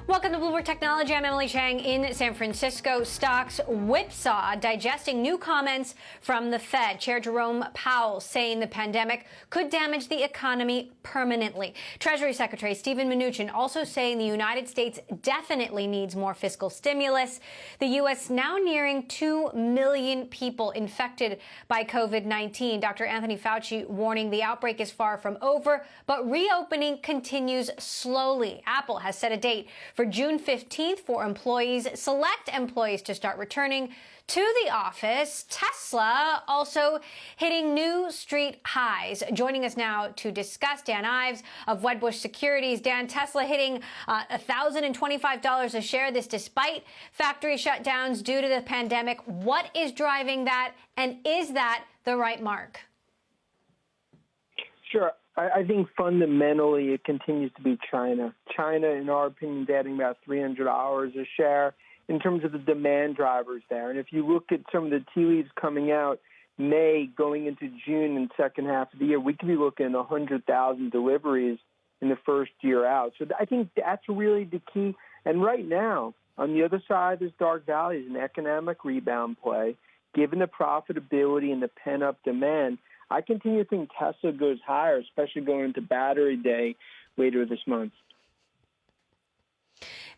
Welcome to Bloomberg Technology. I'm Emily Chang in San Francisco. Stocks whipsaw, digesting new comments from the Fed. Chair Jerome Powell saying the pandemic could damage the economy permanently. Treasury Secretary Steven Mnuchin also saying the United States definitely needs more fiscal stimulus. The U.S. now nearing 2 million people infected by COVID-19. Dr. Anthony Fauci warning the outbreak is far from over, but reopening continues slowly. Apple has set a date for June 15th for select employees to start returning to the office. Tesla also hitting new street highs. Joining us now to discuss, Dan Ives of Wedbush Securities. Dan, Tesla hitting $1,025 a share, this despite factory shutdowns due to the pandemic. What is driving that, and is that the right mark? Sure. I think fundamentally it continues to be China. China, in our opinion, is adding about $300 a share in terms of the demand drivers there. And if you look at some of the tea leaves coming out, May going into June and second half of the year, we could be looking at 100,000 deliveries in the first year out. So I think that's really the key. And right now, on the other side, there's Dark Valley is an economic rebound play. Given the profitability and the pent-up demand, I continue to think Tesla goes higher, especially going into Battery Day later this month.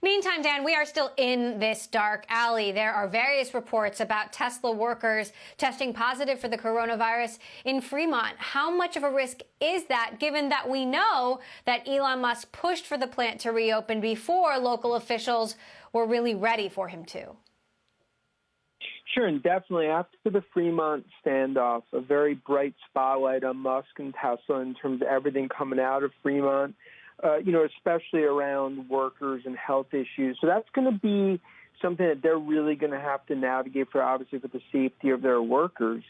Meantime, Dan, we are still in this dark alley. There are various reports about Tesla workers testing positive for the coronavirus in Fremont. How much of a risk is that, given that we know that Elon Musk pushed for the plant to reopen before local officials were really ready for him to? Sure, and definitely after the Fremont standoff, a very bright spotlight on Musk and Tesla in terms of everything coming out of Fremont, especially around workers and health issues. So that's going to be something that they're really going to have to navigate for, obviously, for the safety of their workers.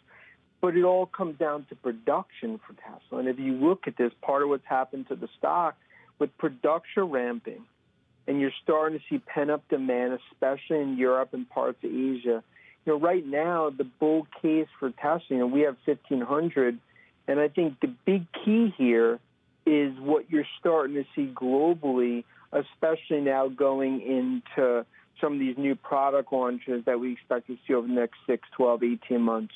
But it all comes down to production for Tesla. And if you look at this, part of what's happened to the stock with production ramping, and you're starting to see pent-up demand, especially in Europe and parts of Asia. Right now, the bull case for Tesla, we have 1,500, and I think the big key here is what you're starting to see globally, especially now going into some of these new product launches that we expect to see over the next 6, 12, 18 months.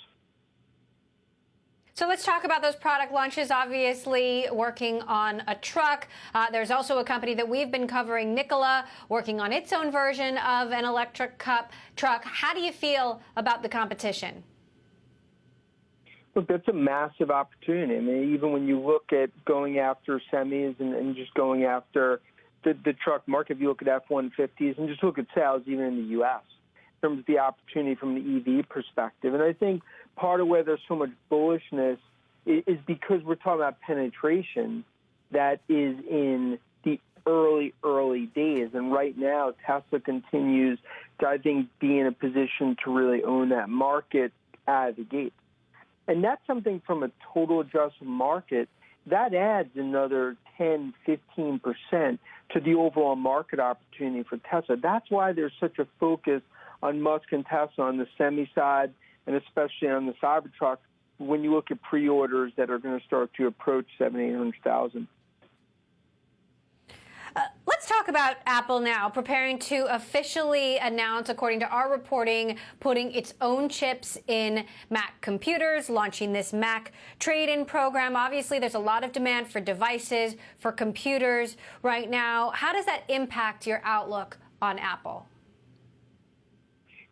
So let's talk about those product launches. Obviously, working on a truck. There's also a company that we've been covering, Nikola, working on its own version of an electric truck. How do you feel about the competition? Look, that's a massive opportunity. I mean, even when you look at going after semis and just going after the truck market, if you look at F-150s and just look at sales even in the U.S., in terms of the opportunity from the EV perspective. And I think part of where there's so much bullishness is because we're talking about penetration that is in the early days. And right now, Tesla continues to, I think, be in a position to really own that market out of the gate. And that's something from a total addressable market that adds another 10, 15% to the overall market opportunity for Tesla. That's why there's such a focus on Musk and Tesla on the semi side, and especially on the Cybertruck, when you look at pre-orders that are going to start to approach 700,000-800,000. Let's talk about Apple now, preparing to officially announce, according to our reporting, putting its own chips in Mac computers, launching this Mac trade-in program. Obviously, there's a lot of demand for devices, for computers right now. How does that impact your outlook on Apple?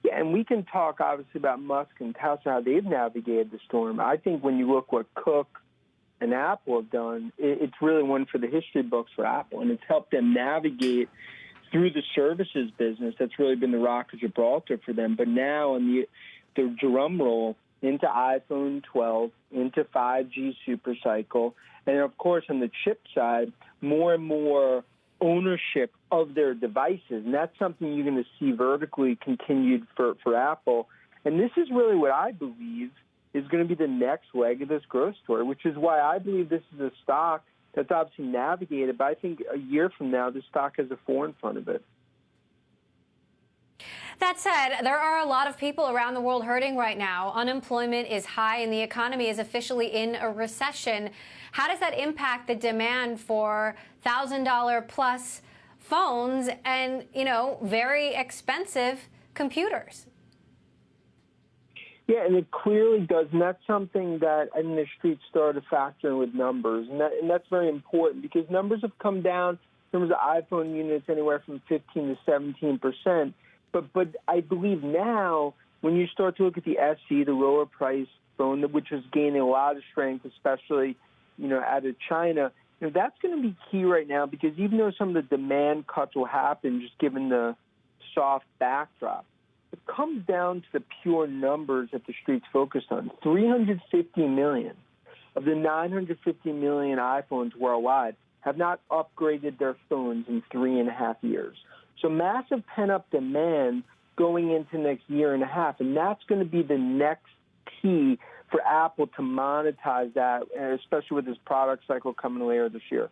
Yeah, and we can talk, obviously, about Musk and Tesla, how they've navigated the storm. I think when you look what Cook and Apple have done, it's really one for the history books for Apple, and it's helped them navigate through the services business. That's really been the Rock of Gibraltar for them. But now on the drum roll into iPhone 12, into 5G supercycle, and, of course, on the chip side, more and more ownership of their devices. And that's something you're going to see vertically continued for Apple. And this is really what I believe is going to be the next leg of this growth story, which is why I believe this is a stock that's obviously navigated. But I think a year from now, this stock has a 4 in front of it. That said, there are a lot of people around the world hurting right now. Unemployment is high and the economy is officially in a recession. How does that impact the demand for $1,000 plus phones and, very expensive computers. Yeah, and it clearly does, and that's something that I think the street started to factor in with numbers, and that's very important because numbers have come down in terms of iPhone units anywhere from 15 to 17%. But I believe now when you start to look at the SE, the lower price phone, which is gaining a lot of strength, especially out of China, that's going to be key right now because even though some of the demand cuts will happen, just given the soft backdrop, it comes down to the pure numbers that the street's focused on. 350 million of the 950 million iPhones worldwide have not upgraded their phones in 3.5 years. So massive pent-up demand going into next year and a half, and that's going to be the next key for Apple to monetize that, especially with this product cycle coming later this year.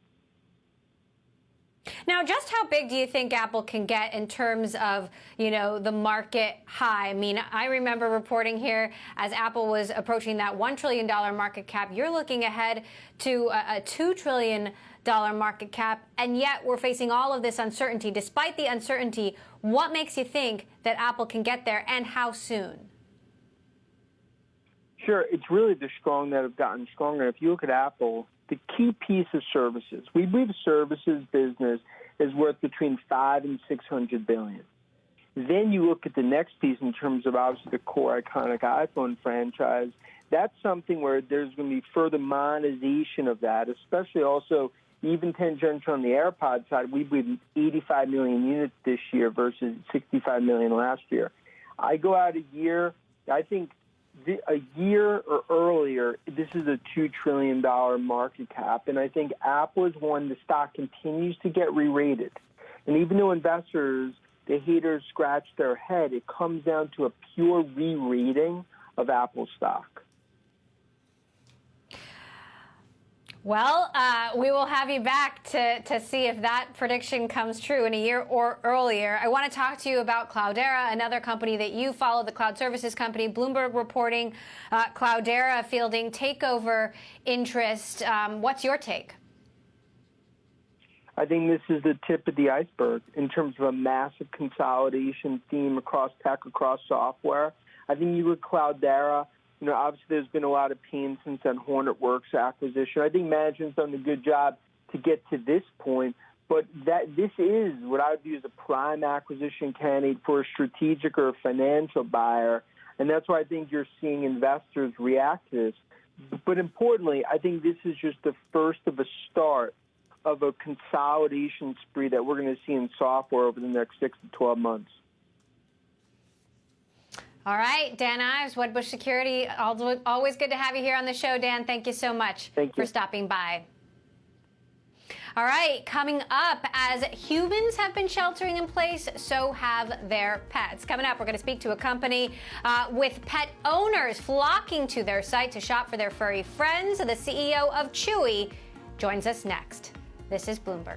Now, just how big do you think Apple can get in terms of, the market high? I mean, I remember reporting here as Apple was approaching that $1 trillion market cap. You're looking ahead to a $2 trillion market cap, and yet we're facing all of this uncertainty. Despite the uncertainty, what makes you think that Apple can get there, and how soon? Sure, it's really the strong that have gotten stronger. If you look at Apple, the key piece is services. We believe services business is worth between $500 and $600 billion. Then you look at the next piece in terms of obviously the core iconic iPhone franchise. That's something where there's going to be further monetization of that, especially also even tangential on the AirPods side. We believe 85 million units this year versus 65 million last year. I go out a year, I think a year or earlier, this is a $2 trillion market cap, and I think Apple is one the stock continues to get re-rated. And even though investors, the haters, scratch their head, it comes down to a pure re-rating of Apple stock. Well, we will have you back to see if that prediction comes true in a year or earlier. I want to talk to you about Cloudera, another company that you follow, the cloud services company. Bloomberg reporting Cloudera fielding takeover interest. What's your take? I think this is the tip of the iceberg in terms of a massive consolidation theme across tech, across software. I think you look at Cloudera. Obviously there's been a lot of pain since that Hornetworks acquisition. I think management's done a good job to get to this point, but this is what I would view as a prime acquisition candidate for a strategic or a financial buyer, and that's why I think you're seeing investors react to this. But importantly, I think this is just the first of a start of a consolidation spree that we're going to see in software over the next 6 to 12 months. All right, Dan Ives, Wedbush Security. Always good to have you here on the show, Dan. Thank you so much for stopping by. All right, coming up, as humans have been sheltering in place, so have their pets. Coming up, we're going to speak to a company with pet owners flocking to their site to shop for their furry friends. The CEO of Chewy joins us next. This is Bloomberg.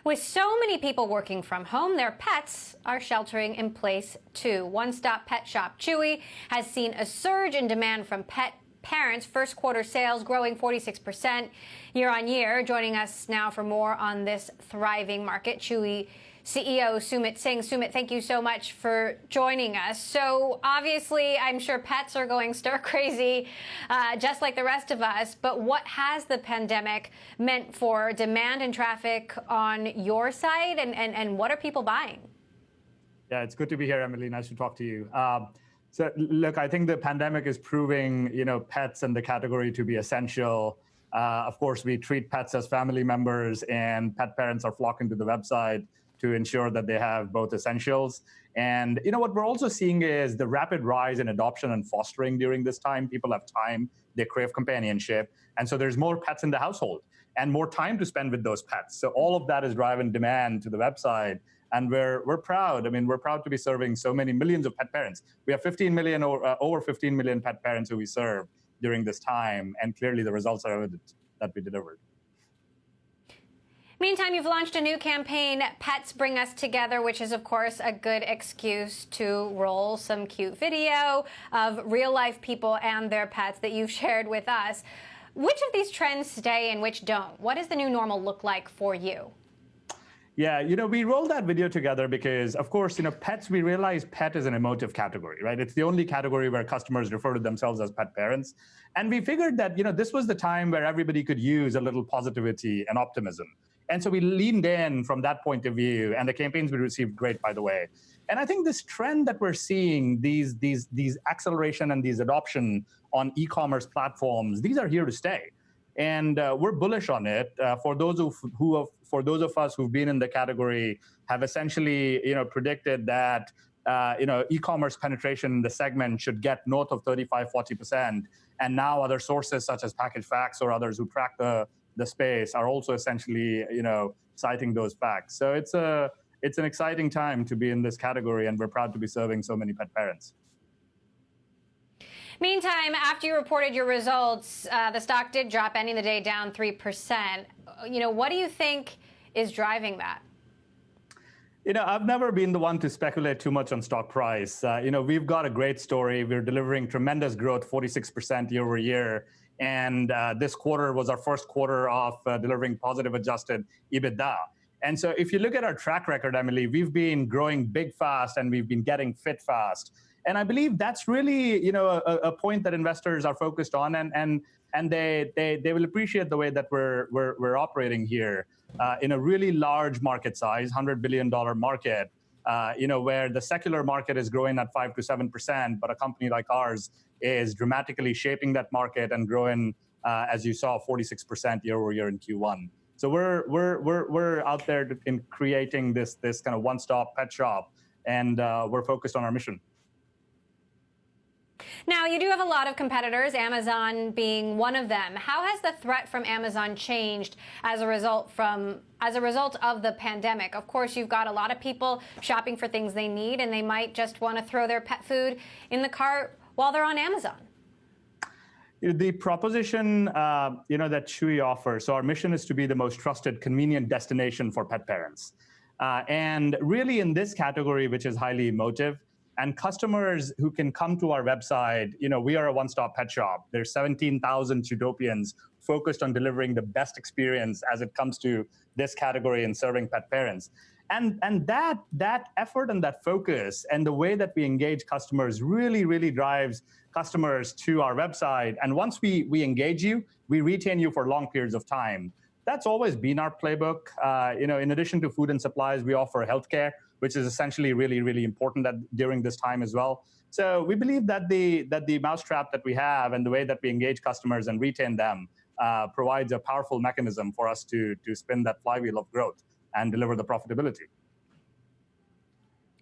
With so many people working from home, their pets are sheltering in place too. One-stop pet shop Chewy has seen a surge in demand from pet parents. First quarter sales growing 46% year on year. Joining us now for more on this thriving market, Chewy CEO Sumit Singh. Sumit, thank you so much for joining us. So obviously, I'm sure pets are going stir crazy, just like the rest of us. But what has the pandemic meant for demand and traffic on your side, and what are people buying? Yeah, it's good to be here, Emily. Nice to talk to you. So look, I think the pandemic is proving, pets and the category to be essential. Of course, we treat pets as family members, and pet parents are flocking to the website to ensure that they have both essentials. And what we're also seeing is the rapid rise in adoption and fostering during this time. People have time, they crave companionship. And so there's more pets in the household and more time to spend with those pets. So all of that is driving demand to the website. And we're proud. I mean, we're proud to be serving so many millions of pet parents. We have 15 million or over 15 million pet parents who we serve during this time. And clearly the results are evident that we delivered. Meantime, you've launched a new campaign, Pets Bring Us Together, which is, of course, a good excuse to roll some cute video of real-life people and their pets that you've shared with us. Which of these trends stay and which don't? What does the new normal look like for you? Yeah, we rolled that video together because, of course, pets, we realize pet is an emotive category, right? It's the only category where customers refer to themselves as pet parents. And we figured that, this was the time where everybody could use a little positivity and optimism. And so we leaned in from that point of view, and the campaigns we received great, by the way. And I think this trend that we're seeing, these acceleration and these adoption on e-commerce platforms, these are here to stay. And we're bullish on it. For those of us who've been in the category, have essentially, predicted that, e-commerce penetration in the segment should get north of 35–40%. And now other sources such as Package Facts or others who track the space are also essentially, citing those facts. So it's an exciting time to be in this category, and we're proud to be serving so many pet parents. Meantime, after you reported your results, the stock did drop, ending the day down 3%. What do you think is driving that? I've never been the one to speculate too much on stock price. We've got a great story. We're delivering tremendous growth, 46% year over year. And this quarter was our first quarter of delivering positive adjusted EBITDA. And so if you look at our track record, Emily, we've been growing big fast and we've been getting fit fast. And I believe that's really, a point that investors are focused on, and they will appreciate the way that we're operating here in a really large market size, $100 billion market, where the secular market is growing at 5 to 7%, but a company like ours is dramatically shaping that market and growing, as you saw, 46% year over year in Q1. So we're out there in creating this kind of one-stop pet shop, and we're focused on our mission. Now, you do have a lot of competitors, Amazon being one of them. How has the threat from Amazon changed as a result of the pandemic? Of course, you've got a lot of people shopping for things they need, and they might just want to throw their pet food in the cart while they're on Amazon. The proposition, that Chewy offers, so our mission is to be the most trusted, convenient destination for pet parents. And really in this category, which is highly emotive, and customers who can come to our website, we are a one-stop pet shop. There's 17,000 Chewtopians focused on delivering the best experience as it comes to this category and serving pet parents. And that effort and that focus and the way that we engage customers really, really drives customers to our website. And once we engage you, we retain you for long periods of time. That's always been our playbook. In addition to food and supplies, we offer healthcare, which is essentially really, really important during this time as well. So we believe that the mousetrap that we have and the way that we engage customers and retain them provides a powerful mechanism for us to spin that flywheel of growth and deliver the profitability.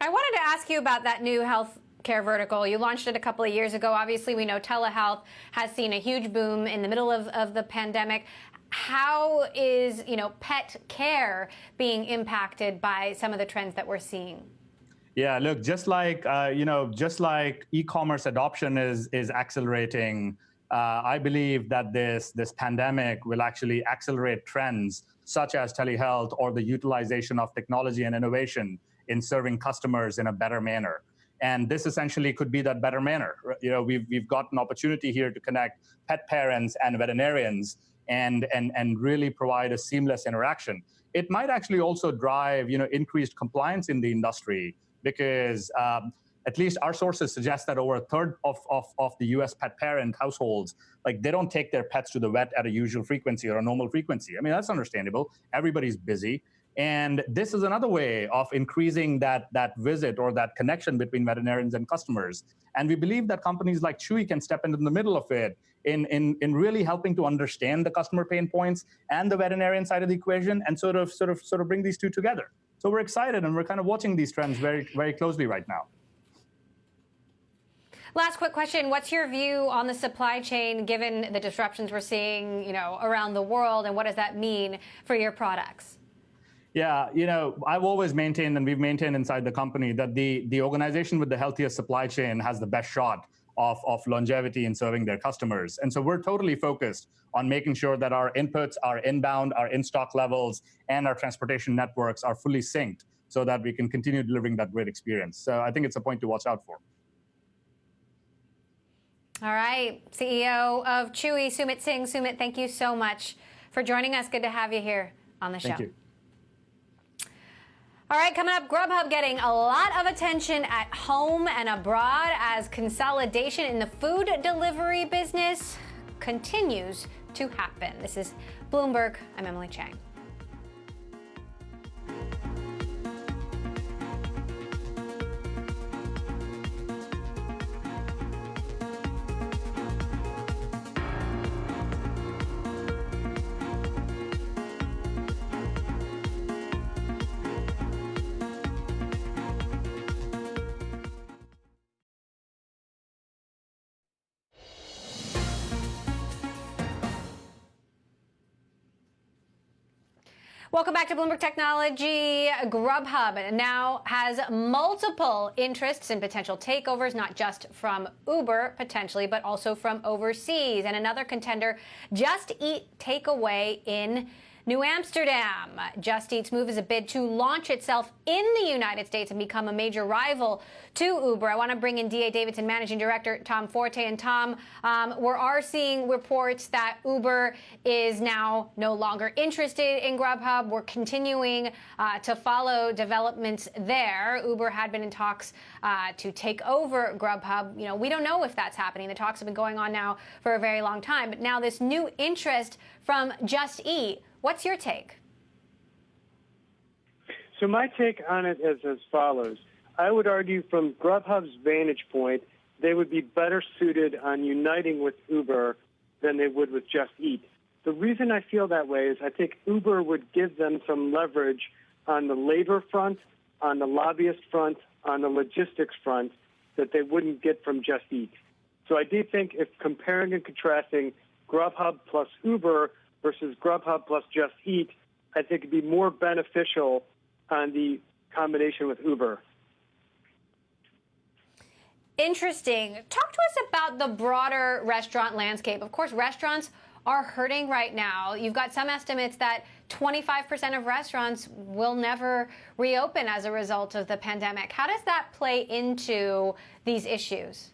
I wanted to ask you about that new healthcare vertical. You launched it a couple of years ago. Obviously, we know telehealth has seen a huge boom in the middle of the pandemic. How is, pet care being impacted by some of the trends that we're seeing? Yeah, look, just like e-commerce adoption is accelerating, I believe that this pandemic will actually accelerate trends such as telehealth or the utilization of technology and innovation in serving customers in a better manner. And this essentially could be that better manner. We've got an opportunity here to connect pet parents and veterinarians and really provide a seamless interaction. It might actually also drive, increased compliance in the industry because at least our sources suggest that over a third of the US pet parent households, they don't take their pets to the vet at a usual frequency or a normal frequency. I mean, that's understandable. Everybody's busy. And this is another way of increasing that visit or that connection between veterinarians and customers. And we believe that companies like Chewy can step into the middle of it in really helping to understand the customer pain points and the veterinarian side of the equation and sort of bring these two together. So we're excited and we're kind of watching these trends very, very closely right now. Last quick question. What's your view on the supply chain given the disruptions we're seeing, around the world, and what does that mean for your products? Yeah, I've always maintained, and we've maintained inside the company, that the organization with the healthiest supply chain has the best shot of longevity in serving their customers. And so we're totally focused on making sure that our inputs, our inbound, our in-stock levels, and our transportation networks are fully synced so that we can continue delivering that great experience. So I think it's a point to watch out for. All right, CEO of Chewy, Sumit Singh. Sumit, thank you so much for joining us. Good to have you here on the show. Thank you. All right, coming up, Grubhub getting a lot of attention at home and abroad as consolidation in the food delivery business continues to happen. This is Bloomberg. I'm Emily Chang. Welcome back to Bloomberg Technology. Grubhub now has multiple interests in potential takeovers, not just from Uber, potentially, but also from overseas. And another contender, Just Eat Takeaway in New Amsterdam. Just Eat's move is a bid to launch itself in the United States and become a major rival to Uber. I want to bring in D.A. Davidson Managing Director Tom Forte. And Tom, we are seeing reports that Uber is now no longer interested in Grubhub. We're continuing to follow developments there. Uber had been in talks to take over Grubhub. You know, we don't know if that's happening. The talks have been going on now for a very long time. But now this new interest from Just Eat. What's your take? So my take on it is as follows. I would argue from Grubhub's vantage point, they would be better suited on uniting with Uber than they would with Just Eat. The reason I feel that way is I think Uber would give them some leverage on the labor front, on the lobbyist front, on the logistics front that they wouldn't get from Just Eat. So I do think if comparing and contrasting Grubhub plus Uber versus Grubhub plus Just Eat, I think it'd be more beneficial on the combination with Uber. Interesting. Talk to us about the broader restaurant landscape. Of course, restaurants are hurting right now. You've got some estimates that 25% of restaurants will never reopen as a result of the pandemic. How does that play into these issues?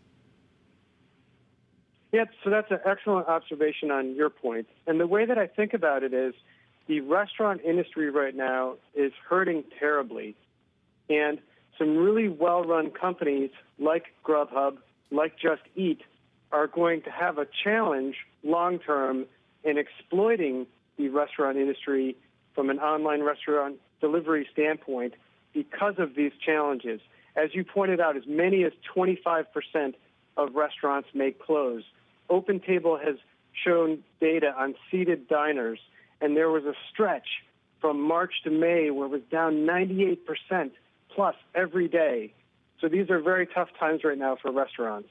Yep, so that's an excellent observation on your point. And the way that I think about it is the restaurant industry right now is hurting terribly. And some really well-run companies like Grubhub, like Just Eat, are going to have a challenge long-term in exploiting the restaurant industry from an online restaurant delivery standpoint because of these challenges. As you pointed out, as many as 25% of restaurants may close. OpenTable has shown data on seated diners, and there was a stretch from March to May where it was down 98% plus every day. So these are very tough times right now for restaurants.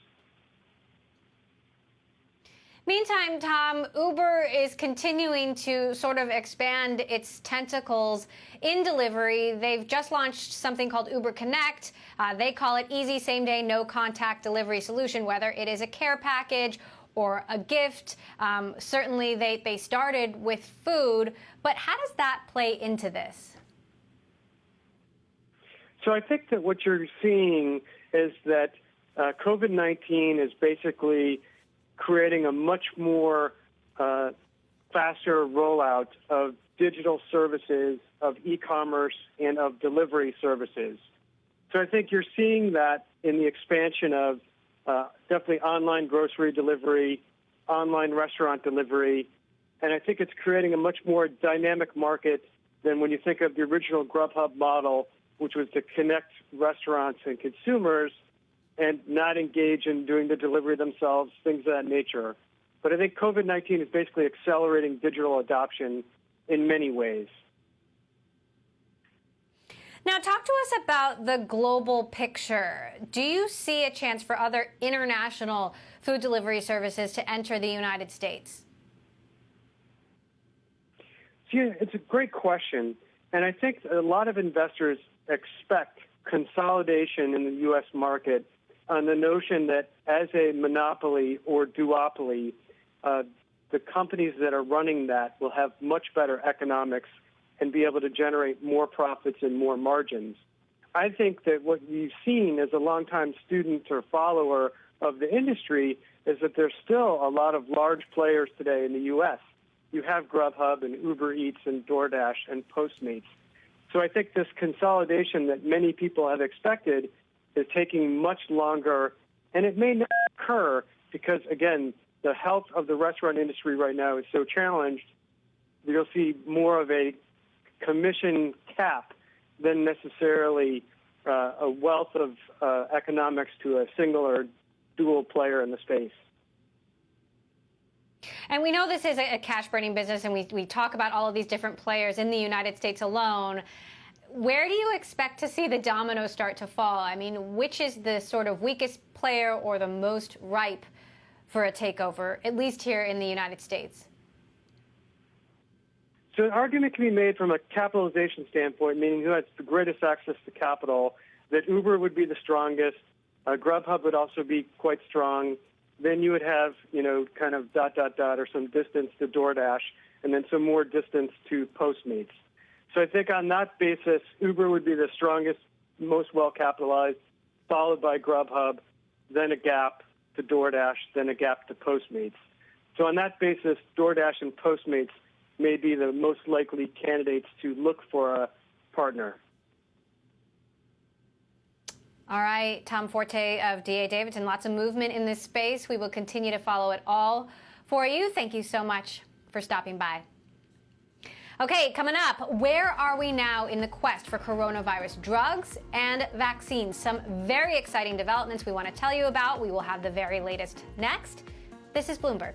Meantime, Tom, Uber is continuing to sort of expand its tentacles in delivery. They've just launched something called Uber Connect. They call it easy same-day, no-contact delivery solution, whether it is a care package or a gift. Certainly, they started with food. But how does that play into this? So I think that what you're seeing is that COVID-19 is basically creating a much more faster rollout of digital services, of e-commerce, and of delivery services. So I think you're seeing that in the expansion of definitely online grocery delivery, online restaurant delivery, and I think it's creating a much more dynamic market than when you think of the original Grubhub model, which was to connect restaurants and consumers and not engage in doing the delivery themselves, things of that nature. But I think COVID-19 is basically accelerating digital adoption in many ways. Now, talk to us about the global picture. Do you see a chance for other international food delivery services to enter the United States? Yeah, it's a great question. And I think a lot of investors expect consolidation in the U.S. market on the notion that as a monopoly or duopoly, the companies that are running that will have much better economics and be able to generate more profits and more margins. I think that what you've seen as a longtime student or follower of the industry is that there's still a lot of large players today in the U.S. You have Grubhub and Uber Eats and DoorDash and Postmates. So I think this consolidation that many people have expected is taking much longer, and it may not occur because, again, the health of the restaurant industry right now is so challenged. You'll see more of a commission cap than necessarily a wealth of economics to a single or dual player in the space. And we know this is a cash-burning business, and we talk about all of these different players in the United States alone. Where do you expect to see the dominoes start to fall? I mean, which is the sort of weakest player or the most ripe for a takeover, at least here in the United States? So an argument can be made from a capitalization standpoint, meaning who has the greatest access to capital, that Uber would be the strongest, Grubhub would also be quite strong. Then you would have, kind of ... or some distance to DoorDash, and then some more distance to Postmates. So I think on that basis, Uber would be the strongest, most well-capitalized, followed by Grubhub, then a gap to DoorDash, then a gap to Postmates. So on that basis, DoorDash and Postmates may be the most likely candidates to look for a partner. All right, Tom Forte of D.A. Davidson, lots of movement in this space. We will continue to follow it all for you. Thank you so much for stopping by. Okay, coming up, where are we now in the quest for coronavirus drugs and vaccines? Some very exciting developments we want to tell you about. We will have the very latest next. This is Bloomberg.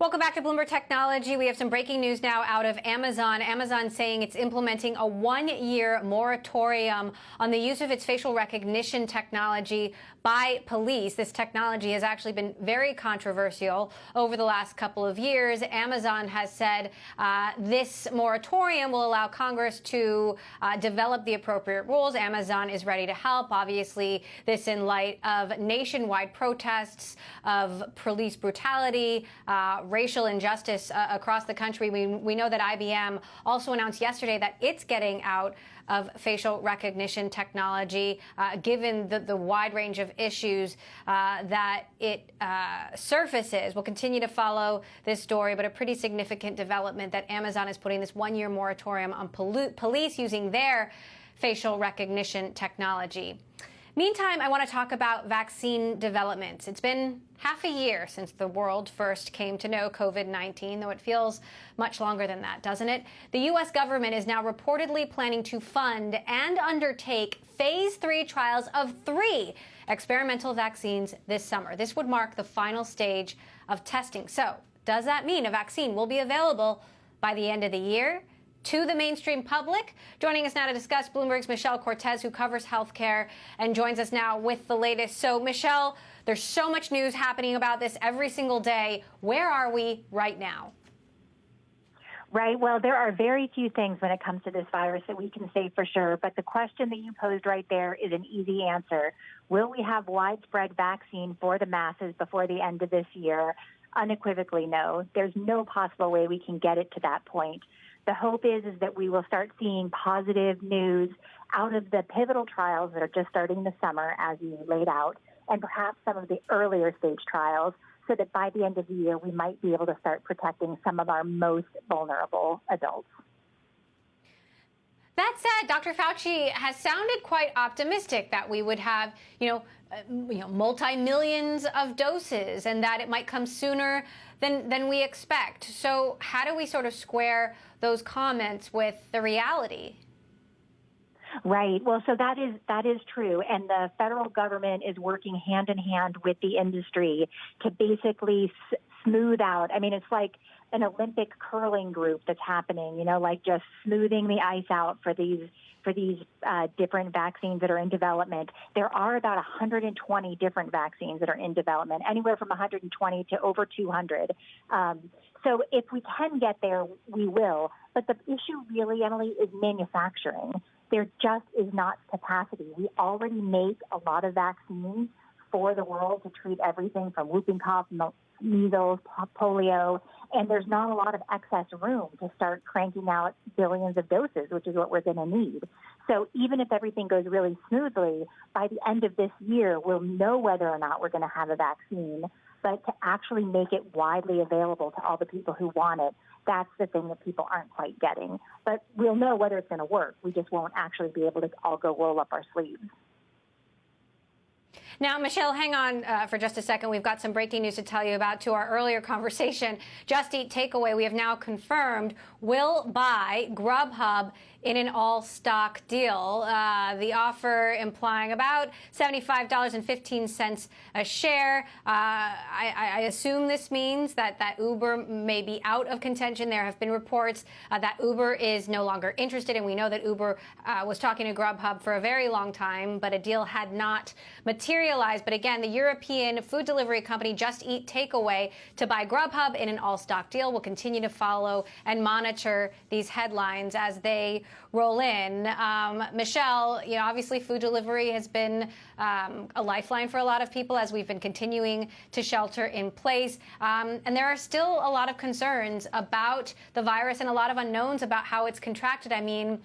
Welcome back to Bloomberg Technology. We have some breaking news now out of Amazon. Amazon saying it's implementing a one-year moratorium on the use of its facial recognition technology by police. This technology has actually been very controversial over the last couple of years. Amazon has said this moratorium will allow Congress to develop the appropriate rules. Amazon is ready to help. Obviously, this in light of nationwide protests of police brutality, racial injustice across the country. We know that IBM also announced yesterday that it's getting out of facial recognition technology, given the wide range of issues that it surfaces. We'll continue to follow this story, but a pretty significant development that Amazon is putting this one-year moratorium on police using their facial recognition technology. Meantime, I want to talk about vaccine developments. It's been half a year since the world first came to know COVID-19, though it feels much longer than that, doesn't it? The U.S. government is now reportedly planning to fund and undertake phase 3 trials of 3 experimental vaccines this summer. This would mark the final stage of testing. So, does that mean a vaccine will be available by the end of the year to the mainstream public? Joining us now to discuss, Bloomberg's Michelle Cortez, who covers healthcare and joins us now with the latest. So, Michelle, there's so much news happening about this every single day. Where are we right now? Right. Well, there are very few things when it comes to this virus that we can say for sure. But the question that you posed right there is an easy answer. Will we have widespread vaccine for the masses before the end of this year? Unequivocally, no. There's no possible way we can get it to that point. The hope is that we will start seeing positive news out of the pivotal trials that are just starting this summer, as you laid out, and perhaps some of the earlier stage trials, so that by the end of the year, we might be able to start protecting some of our most vulnerable adults. That said, Dr. Fauci has sounded quite optimistic that we would have, multi-millions of doses and that it might come sooner than we expect. So how do we sort of square those comments with the reality? Right. Well, so that is true. And the federal government is working hand in hand with the industry to basically smooth out. I mean, it's like an Olympic curling group that's happening, like just smoothing the ice out for these different vaccines that are in development. There are about 120 different vaccines that are in development, anywhere from 120 to over 200. So if we can get there, we will. But the issue really, Emily, is manufacturing. There just is not capacity. We already make a lot of vaccines for the world to treat everything from whooping cough, measles, polio, and there's not a lot of excess room to start cranking out billions of doses, which is what we're going to need. So even if everything goes really smoothly, by the end of this year, we'll know whether or not we're going to have a vaccine. But to actually make it widely available to all the people who want it, that's the thing that people aren't quite getting. But we'll know whether it's going to work. We just won't actually be able to all go roll up our sleeves. Now, Michelle, hang on for just a second. We've got some breaking news to tell you about to our earlier conversation. Just Eat Takeaway, we have now confirmed, will buy Grubhub in an all-stock deal. The offer implying about $75.15 a share. I assume this means that Uber may be out of contention. There have been reports that Uber is no longer interested, and we know that Uber was talking to Grubhub for a very long time, but a deal had not materialized. But again, the European food delivery company Just Eat Takeaway to buy Grubhub in an all-stock deal. Will continue to follow and monitor these headlines as they roll in. Michelle, obviously food delivery has been a lifeline for a lot of people as we've been continuing to shelter in place. And there are still a lot of concerns about the virus and a lot of unknowns about how it's contracted. I mean,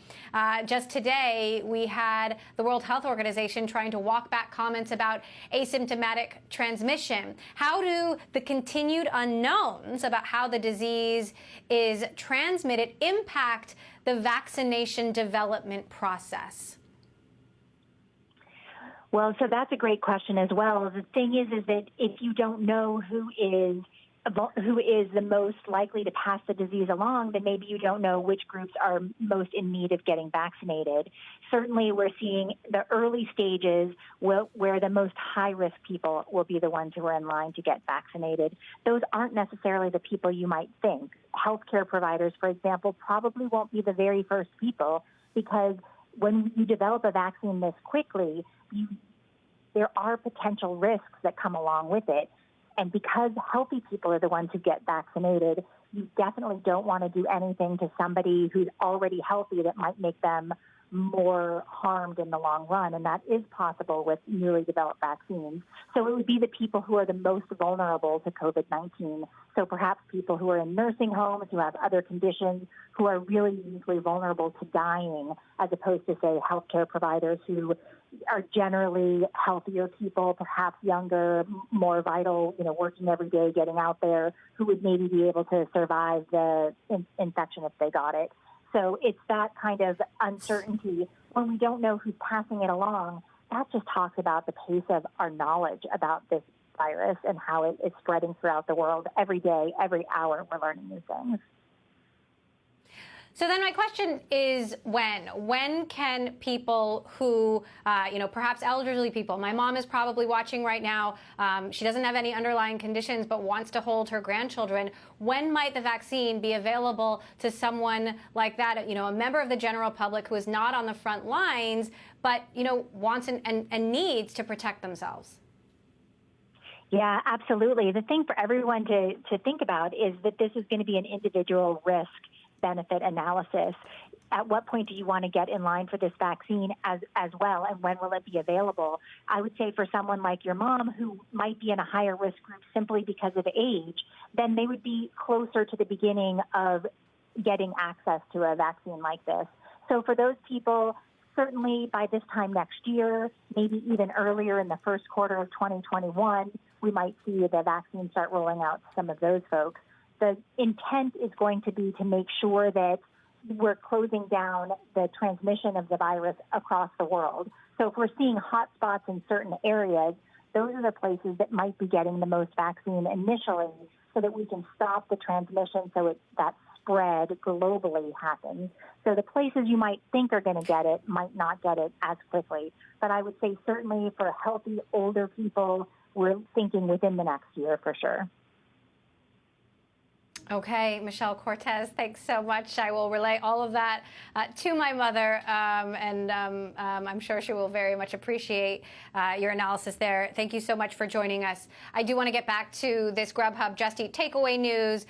just today we had the World Health Organization trying to walk back comments about asymptomatic transmission. How do the continued unknowns about how the disease is transmitted impact the vaccination development process? Well, so that's a great question as well. The thing is that if you don't know who is the most likely to pass the disease along, then maybe you don't know which groups are most in need of getting vaccinated. Certainly, we're seeing the early stages where the most high-risk people will be the ones who are in line to get vaccinated. Those aren't necessarily the people you might think. Healthcare providers, for example, probably won't be the very first people because when you develop a vaccine this quickly, there are potential risks that come along with it. And because healthy people are the ones who get vaccinated, you definitely don't want to do anything to somebody who's already healthy that might make them more harmed in the long run. And that is possible with newly developed vaccines. So it would be the people who are the most vulnerable to COVID-19. So perhaps people who are in nursing homes, who have other conditions, who are really uniquely vulnerable to dying, as opposed to, say, healthcare providers who are generally healthier people, perhaps younger, more vital, working every day, getting out there, who would maybe be able to survive the infection if they got it. So it's that kind of uncertainty. When we don't know who's passing it along, that just talks about the pace of our knowledge about this virus and how it is spreading throughout the world. Every day, every hour, we're learning new things. So then my question is when can people who, perhaps elderly people, my mom is probably watching right now, she doesn't have any underlying conditions but wants to hold her grandchildren, when might the vaccine be available to someone like that, a member of the general public who is not on the front lines but, wants and needs to protect themselves? Yeah, absolutely. The thing for everyone to think about is that this is going to be an individual risk benefit analysis. At what point do you want to get in line for this vaccine as well, and when will it be available? I would say for someone like your mom who might be in a higher risk group simply because of age, then they would be closer to the beginning of getting access to a vaccine like this. So for those people, certainly by this time next year, maybe even earlier in the first quarter of 2021, we might see the vaccine start rolling out to some of those folks. The intent is going to be to make sure that we're closing down the transmission of the virus across the world. So if we're seeing hotspots in certain areas, those are the places that might be getting the most vaccine initially so that we can stop the transmission so that spread globally happens. So the places you might think are going to get it might not get it as quickly. But I would say certainly for healthy older people, we're thinking within the next year for sure. Okay, Michelle Cortez, thanks so much. I will relay all of that to my mother, and I'm sure she will very much appreciate your analysis there. Thank you so much for joining us. I do want to get back to this Grubhub Just Eat Takeaway news.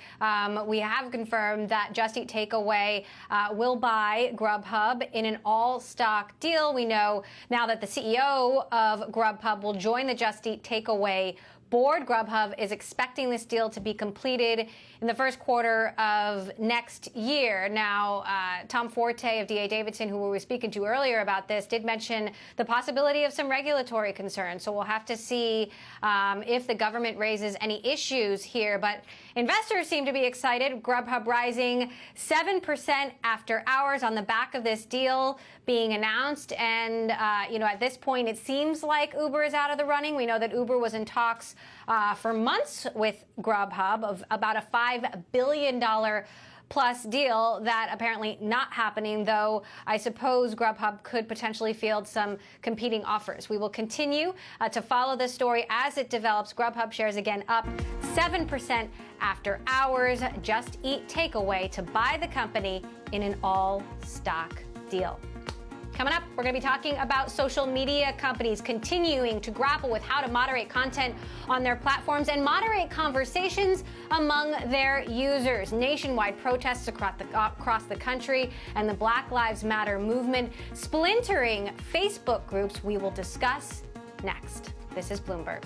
We have confirmed that Just Eat Takeaway will buy Grubhub in an all-stock deal. We know now that the CEO of Grubhub will join the Just Eat Takeaway board. Grubhub is expecting this deal to be completed in the first quarter of next year. Now, Tom Forte of D.A. Davidson, who we were speaking to earlier about this, did mention the possibility of some regulatory concerns. So we'll have to see if the government raises any issues here. But investors seem to be excited. Grubhub rising 7% after hours on the back of this deal being announced. And, at this point, it seems like Uber is out of the running. We know that Uber was in talks for months with Grubhub of about a $5 billion plus deal. That apparently not happening, though I suppose Grubhub could potentially field some competing offers. We will continue to follow this story as it develops. Grubhub shares again up 7% after hours. Just Eat Takeaway to buy the company in an all-stock deal. Coming up, we're going to be talking about social media companies continuing to grapple with how to moderate content on their platforms and moderate conversations among their users. Nationwide protests across the country and the Black Lives Matter movement splintering Facebook groups. We will discuss next. This is Bloomberg.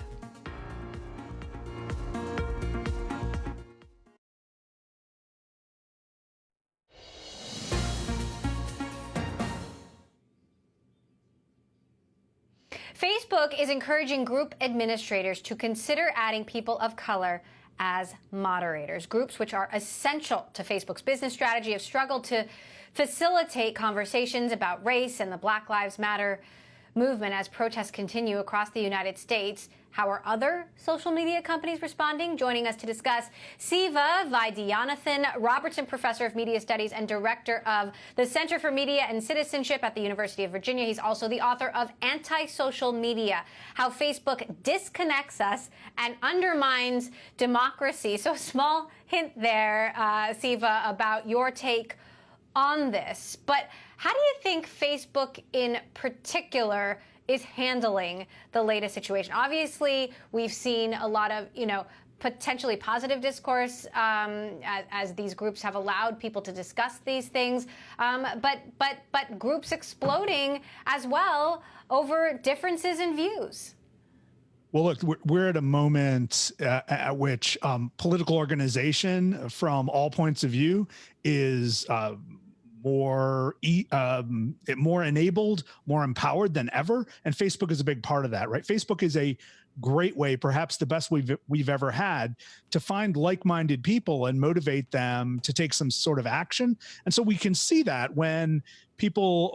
Facebook is encouraging group administrators to consider adding people of color as moderators. Groups which are essential to Facebook's business strategy have struggled to facilitate conversations about race and the Black Lives Matter movement as protests continue across the United States. How are other social media companies responding? Joining us to discuss, Siva Vaidyanathan, Robertson Professor of Media Studies and Director of the Center for Media and Citizenship at the University of Virginia. He's also the author of Anti-Social Media, How Facebook Disconnects Us and Undermines Democracy. So a small hint there, Siva, about your take on this. But how do you think Facebook in particular is handling the latest situation? Obviously, we've seen a lot of, potentially positive discourse as these groups have allowed people to discuss these things, but groups exploding as well over differences in views. Well, look, we're at a moment at which political organization from all points of view is more enabled, more empowered than ever. And Facebook is a big part of that, right? Facebook is a great way, perhaps the best we've ever had, to find like-minded people and motivate them to take some sort of action. And so we can see that when people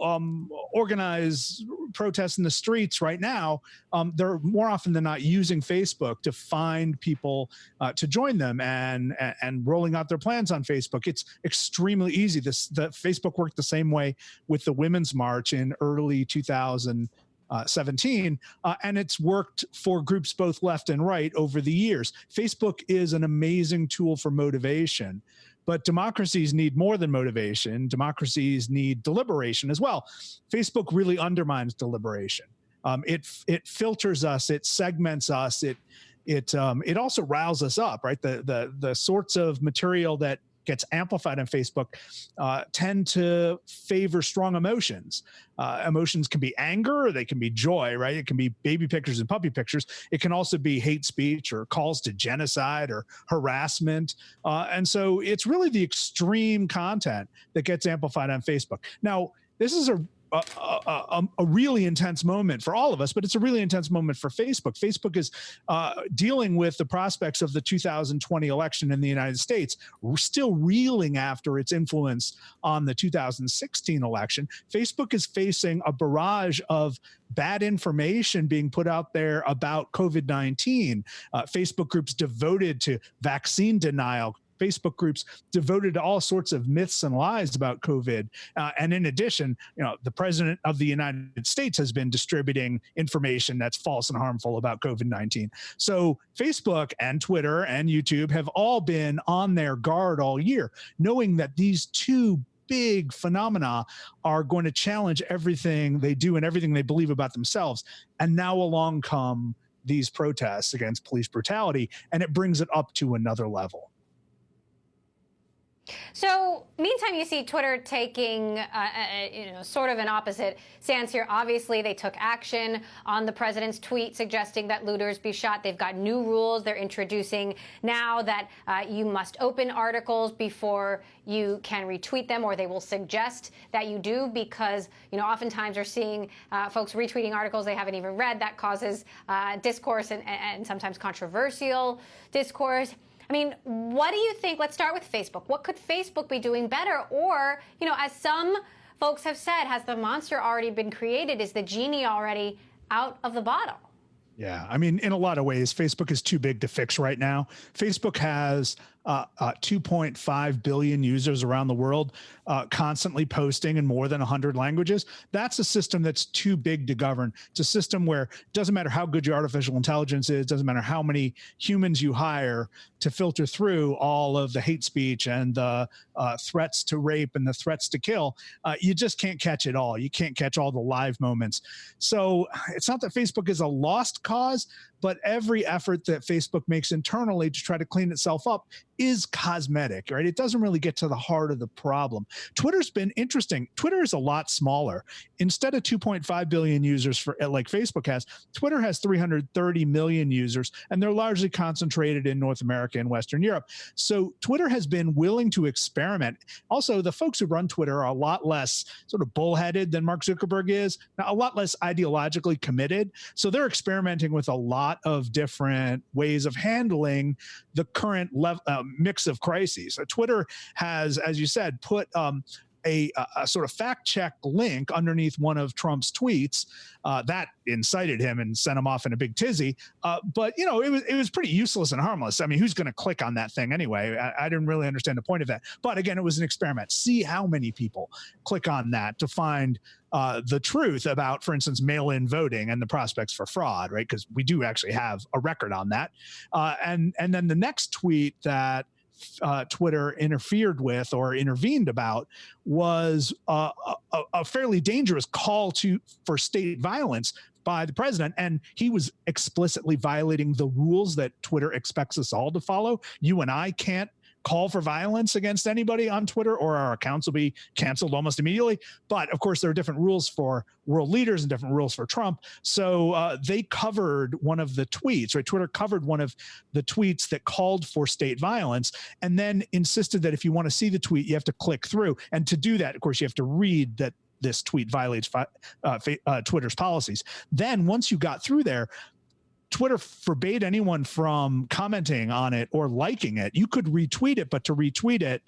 organize protests in the streets right now, they're more often than not using Facebook to find people to join them and rolling out their plans on Facebook. It's extremely easy. The Facebook worked the same way with the Women's March in early 2017, and it's worked for groups both left and right over the years. Facebook is an amazing tool for motivation, but democracies need more than motivation. Democracies need deliberation as well. Facebook really undermines deliberation. It filters us, it segments us, it also riles us up, right? The sorts of material that gets amplified on Facebook tend to favor strong emotions. Emotions can be anger, or they can be joy, right? It can be baby pictures and puppy pictures. It can also be hate speech or calls to genocide or harassment. And so it's really the extreme content that gets amplified on Facebook. Now, this is a a really intense moment for all of us, but it's a really intense moment for Facebook. Facebook is dealing with the prospects of the 2020 election in the United States. We're still reeling after its influence on the 2016 election. Facebook is facing a barrage of bad information being put out there about COVID-19. Facebook groups devoted to vaccine denial, Facebook groups devoted to all sorts of myths and lies about COVID. And in addition, the president of the United States has been distributing information that's false and harmful about COVID-19. So Facebook and Twitter and YouTube have all been on their guard all year, knowing that these two big phenomena are going to challenge everything they do and everything they believe about themselves. And now along come these protests against police brutality, and it brings it up to another level. So, meantime, you see Twitter taking, sort of an opposite stance here. Obviously, they took action on the president's tweet suggesting that looters be shot. They've got new rules they're introducing now that you must open articles before you can retweet them, or they will suggest that you do, because, oftentimes you're seeing folks retweeting articles they haven't even read. That causes discourse and sometimes controversial discourse. I mean, what do you think? Let's start with Facebook. What could Facebook be doing better? Or, as some folks have said, has the monster already been created? Is the genie already out of the bottle? Yeah, I mean, in a lot of ways, Facebook is too big to fix right now. Facebook has 2.5 billion users around the world, constantly posting in more than 100 languages. That's a system that's too big to govern. It's a system where it doesn't matter how good your artificial intelligence is, doesn't matter how many humans you hire to filter through all of the hate speech and the threats to rape and the threats to kill. You just can't catch it all. You can't catch all the live moments. So it's not that Facebook is a lost cause, but every effort that Facebook makes internally to try to clean itself up is cosmetic, right? It doesn't really get to the heart of the problem. Twitter's been interesting. Twitter is a lot smaller. Instead of 2.5 billion users like Facebook has, Twitter has 330 million users, and they're largely concentrated in North America and Western Europe. So Twitter has been willing to experiment. Also, the folks who run Twitter are a lot less sort of bullheaded than Mark Zuckerberg is, now, a lot less ideologically committed. So they're experimenting with a lot of different ways of handling the current mix of crises. Twitter has, as you said, put a sort of fact check link underneath one of Trump's tweets that incited him and sent him off in a big tizzy. But it was pretty useless and harmless. I mean, who's going to click on that thing anyway? I didn't really understand the point of that. But again, it was an experiment. See how many people click on that to find the truth about, for instance, mail-in voting and the prospects for fraud, right? Because we do actually have a record on that. And then the next tweet that Twitter interfered with or intervened about was a fairly dangerous call for state violence by the president. And he was explicitly violating the rules that Twitter expects us all to follow. You and I can't call for violence against anybody on Twitter, or our accounts will be canceled almost immediately. But of course, there are different rules for world leaders and different rules for Trump. So they covered one of the tweets, right? Twitter covered one of the tweets that called for state violence, and then insisted that if you want to see the tweet, you have to click through. And to do that, of course, you have to read that this tweet violates Twitter's policies. Then once you got through there, Twitter forbade anyone from commenting on it or liking it. You could retweet it, but to retweet it,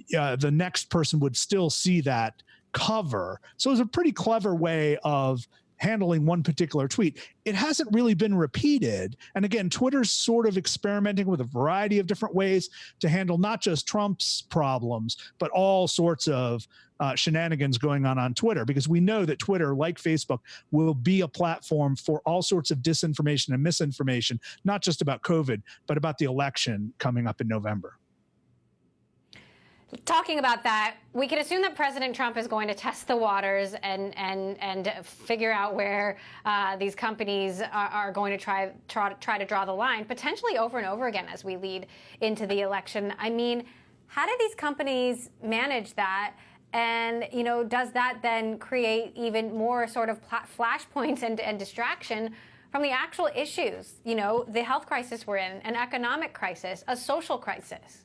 the next person would still see that cover. So it was a pretty clever way of handling one particular tweet. It hasn't really been repeated. And again, Twitter's sort of experimenting with a variety of different ways to handle not just Trump's problems, but all sorts of shenanigans going on Twitter, because we know that Twitter, like Facebook, will be a platform for all sorts of disinformation and misinformation, not just about COVID, but about the election coming up in November. Talking about that, we can assume that President Trump is going to test the waters and figure out where these companies are going to try to draw the line, potentially over and over again as we lead into the election. I mean, how do these companies manage that? And, does that then create even more sort of flashpoints and distraction from the actual issues, the health crisis we're in, an economic crisis, a social crisis?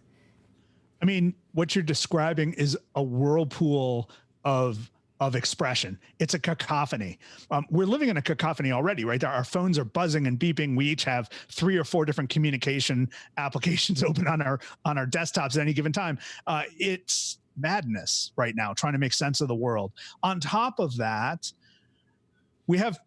I mean, what you're describing is a whirlpool of of expression. It's a cacophony. We're living in a cacophony already, right? Our phones are buzzing and beeping. We each have 3 or 4 different communication applications open on our desktops at any given time. It's madness right now, trying to make sense of the world. On top of that, we have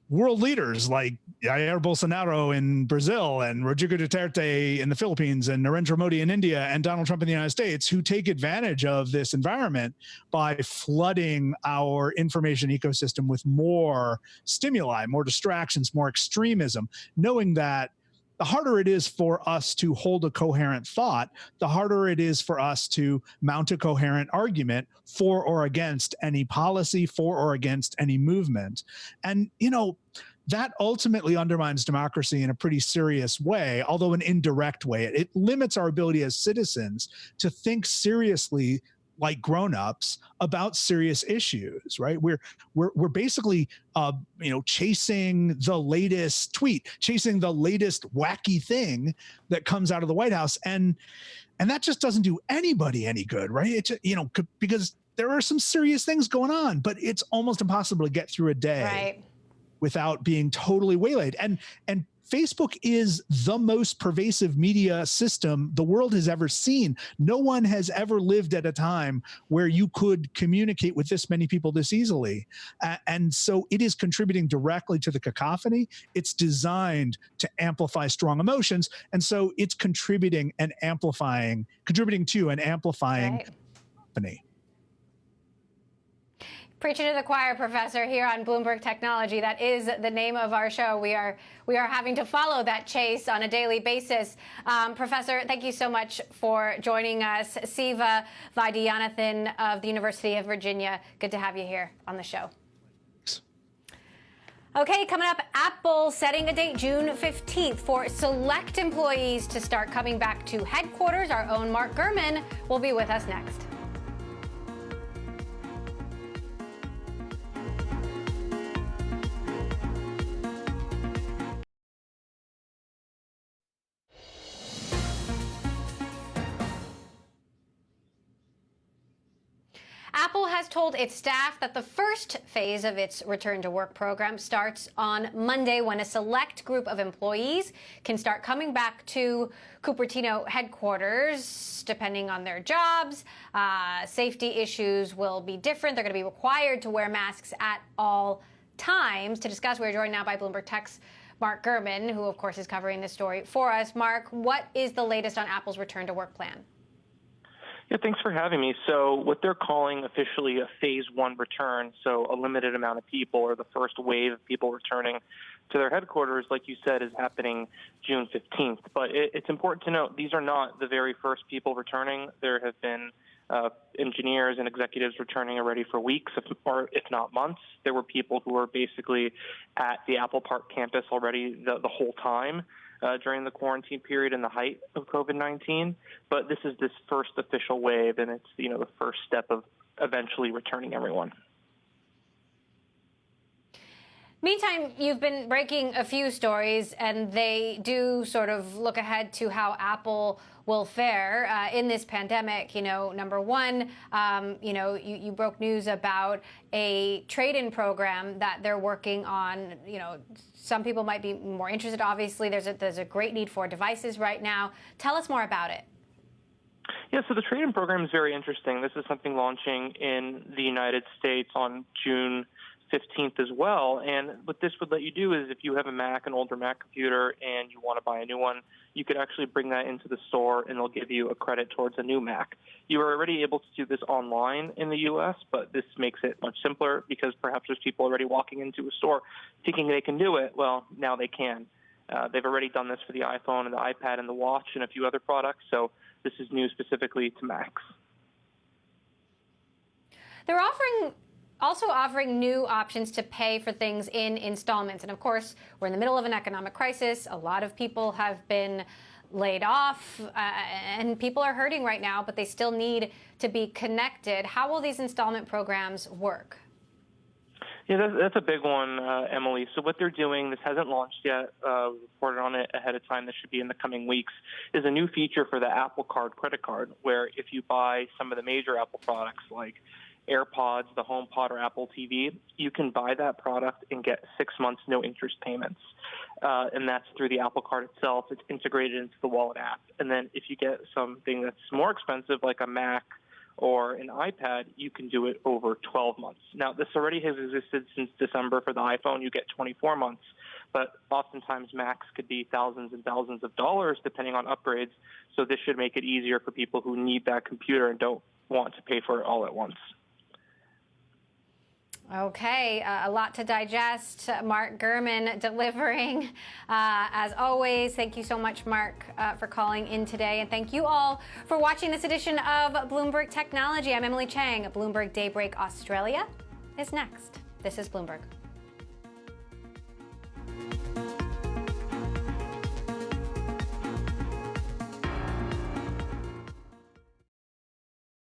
world leaders like Jair Bolsonaro in Brazil and Rodrigo Duterte in the Philippines and Narendra Modi in India and Donald Trump in the United States, who take advantage of this environment by flooding our information ecosystem with more stimuli, more distractions, more extremism, knowing that the harder it is for us to hold a coherent thought, the harder it is for us to mount a coherent argument for or against any policy, for or against any movement. And, that ultimately undermines democracy in a pretty serious way, although an indirect way. It limits our ability as citizens to think seriously like grown-ups about serious issues, right? We're basically chasing the latest tweet, chasing the latest wacky thing that comes out of the White House, and that just doesn't do anybody any good, right? It's because there are some serious things going on, but it's almost impossible to get through a day without being totally waylaid. And Facebook is the most pervasive media system the world has ever seen. No one has ever lived at a time where you could communicate with this many people this easily. And so it is contributing directly to the cacophony. It's designed to amplify strong emotions. And so it's contributing to and amplifying cacophony. Preaching to the choir, Professor, here on Bloomberg Technology. That is the name of our show. We are having to follow that chase on a daily basis. Professor, thank you so much for joining us. Siva Vaidyanathan of the University of Virginia, good to have you here on the show. Okay, coming up, Apple setting a date, June 15th, for select employees to start coming back to headquarters. Our own Mark Gurman will be with us next. Apple has told its staff that the first phase of its return to work program starts on Monday, when a select group of employees can start coming back to Cupertino headquarters, depending on their jobs. Safety issues will be different. They're going to be required to wear masks at all times. To discuss, we're joined now by Bloomberg Tech's Mark Gurman, who, of course, is covering this story for us. Mark, what is the latest on Apple's return to work plan? Yeah, thanks for having me. So what they're calling officially a phase 1 return, so a limited amount of people, or the first wave of people returning to their headquarters, like you said, is happening June 15th. But it's important to note these are not the very first people returning. There have been engineers and executives returning already for weeks, if not months. There were people who were basically at the Apple Park campus already the whole time during the quarantine period and the height of COVID-19. But this is this first official wave, and it's the first step of eventually returning everyone. Meantime, you've been breaking a few stories, and they do sort of look ahead to how Apple will fare in this pandemic. Number one, you broke news about a trade-in program that they're working on. Some people might be more interested. Obviously, there's a great need for devices right now. Tell us more about it. Yeah, so the trade-in program is very interesting. This is something launching in the United States on June 15th as well. And what this would let you do is, if you have a Mac, an older Mac computer, and you want to buy a new one, you could actually bring that into the store and they'll give you a credit towards a new Mac. You are already able to do this online in the U.S., but this makes it much simpler because perhaps there's people already walking into a store thinking they can do it. Well, now they can. They've already done this for the iPhone and the iPad and the watch and a few other products, so this is new specifically to Macs. They're also offering new options to pay for things in installments. And of course, we're in the middle of an economic crisis. A lot of people have been laid off and people are hurting right now, but they still need to be connected. How will these installment programs work? Yeah, that's a big one, Emily. So what they're doing, this hasn't launched yet, reported on it ahead of time, this should be in the coming weeks, is a new feature for the Apple Card credit card, where if you buy some of the major Apple products like AirPods, the HomePod, or Apple TV, you can buy that product and get 6 months no interest payments. And that's through the Apple Card itself. It's integrated into the Wallet app. And then if you get something that's more expensive, like a Mac or an iPad, you can do it over 12 months. Now, this already has existed since December for the iPhone. You get 24 months. But oftentimes, Macs could be thousands and thousands of dollars depending on upgrades. So this should make it easier for people who need that computer and don't want to pay for it all at once. Okay, a lot to digest. Mark Gurman delivering, as always. Thank you so much, Mark, for calling in today. And thank you all for watching this edition of Bloomberg Technology. I'm Emily Chang. Bloomberg Daybreak Australia is next. This is Bloomberg.